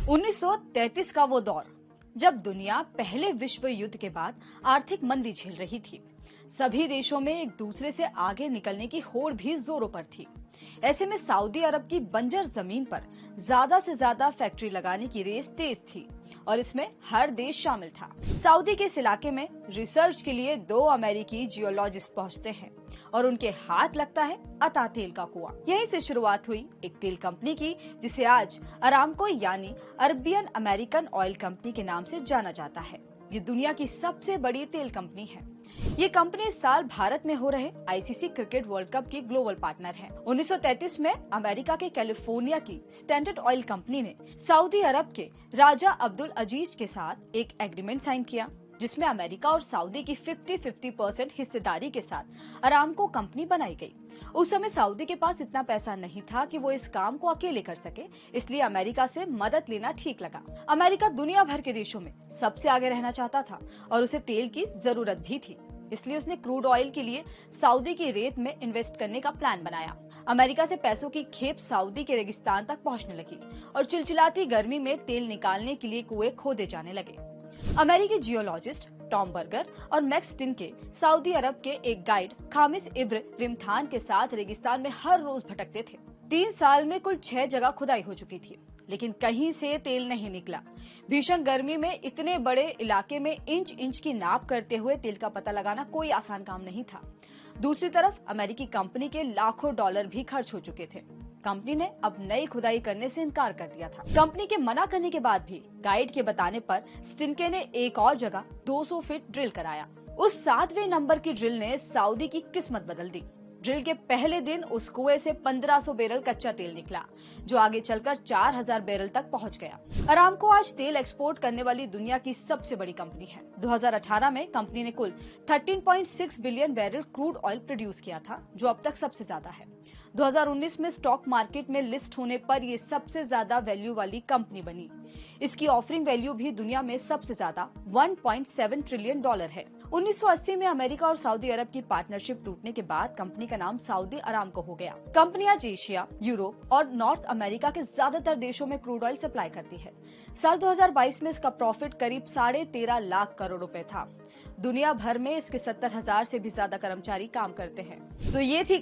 1933 का वो दौर जब दुनिया पहले विश्व युद्ध के बाद आर्थिक मंदी झेल रही थी। सभी देशों में एक दूसरे से आगे निकलने की होड़ भी जोरों पर थी। ऐसे में सऊदी अरब की बंजर जमीन पर ज्यादा से ज्यादा फैक्ट्री लगाने की रेस तेज थी और इसमें हर देश शामिल था। सऊदी के इस इलाके में रिसर्च के लिए 2 अमेरिकी जियोलॉजिस्ट पहुंचते हैं और उनके हाथ लगता है अता तेल का कुआं। यहीं से शुरुआत हुई एक तेल कंपनी की, जिसे आज अरामको यानी अरबियन अमेरिकन ऑयल कंपनी के नाम से जाना जाता है। ये दुनिया की सबसे बड़ी तेल कंपनी है। ये कंपनी इस साल भारत में हो रहे आईसीसी क्रिकेट वर्ल्ड कप की ग्लोबल पार्टनर है। 1933 में अमेरिका के कैलिफोर्निया की स्टैंडर्ड ऑयल कंपनी ने सऊदी अरब के राजा अब्दुल अजीज के साथ एक एग्रीमेंट साइन किया, जिसमें अमेरिका और सऊदी की 50-50% हिस्सेदारी के साथ अरामको कंपनी बनाई गई। उस समय सऊदी के पास इतना पैसा नहीं था कि वो इस काम को अकेले कर सके, इसलिए अमेरिका से मदद लेना ठीक लगा। अमेरिका दुनिया भर के देशों में सबसे आगे रहना चाहता था और उसे तेल की जरूरत भी थी, इसलिए उसने क्रूड ऑयल के लिए सऊदी की रेत में इन्वेस्ट करने का प्लान बनाया। अमेरिका से पैसों की खेप सऊदी के रेगिस्तान तक पहुंचने लगी और चिलचिलाती गर्मी में तेल निकालने के लिए कुएं खोदे जाने लगे। अमेरिकी जियोलॉजिस्ट टॉम बर्गर और मैक्स टिनके सऊदी अरब के एक गाइड खामिस इब्र रिमथान के साथ रेगिस्तान में हर रोज भटकते थे। 3 साल में कुल 6 जगह खुदाई हो चुकी थी, लेकिन कहीं से तेल नहीं निकला। भीषण गर्मी में इतने बड़े इलाके में इंच इंच की नाप करते हुए तेल का पता लगाना कोई आसान काम नहीं था। दूसरी तरफ अमेरिकी कंपनी के लाखों डॉलर भी खर्च हो चुके थे। कंपनी ने अब नई खुदाई करने से इनकार कर दिया था। कंपनी के मना करने के बाद भी गाइड के बताने पर स्टिनके ने एक और जगह 200 फीट ड्रिल कराया। उस 7वें नंबर की ड्रिल ने सऊदी की किस्मत बदल दी। ड्रिल के पहले दिन उस कुएं से 1500 बैरल कच्चा तेल निकला, जो आगे चलकर 4000 बैरल तक पहुंच गया। अरामको आज तेल एक्सपोर्ट करने वाली दुनिया की सबसे बड़ी कंपनी है। 2018 में कंपनी ने कुल 13.6 billion barrel crude oil produce किया था, जो अब तक सबसे ज्यादा है। 2019 में स्टॉक मार्केट में लिस्ट होने पर ये सबसे ज्यादा वैल्यू वाली कंपनी बनी। इसकी ऑफरिंग वैल्यू भी दुनिया में सबसे ज्यादा 1.7 ट्रिलियन डॉलर है। 1980 में अमेरिका और सऊदी अरब की पार्टनरशिप टूटने के बाद कंपनी का नाम सऊदी अरामको हो गया। कंपनी आज एशिया, यूरोप और नॉर्थ अमेरिका के ज्यादातर देशों में क्रूड ऑयल सप्लाई करती है। साल 2022 में इसका प्रॉफिट करीब 13.5 लाख करोड़ रुपए था। दुनिया भर में इसके 70,000 से भी ज्यादा कर्मचारी काम करते हैं। तो ये थी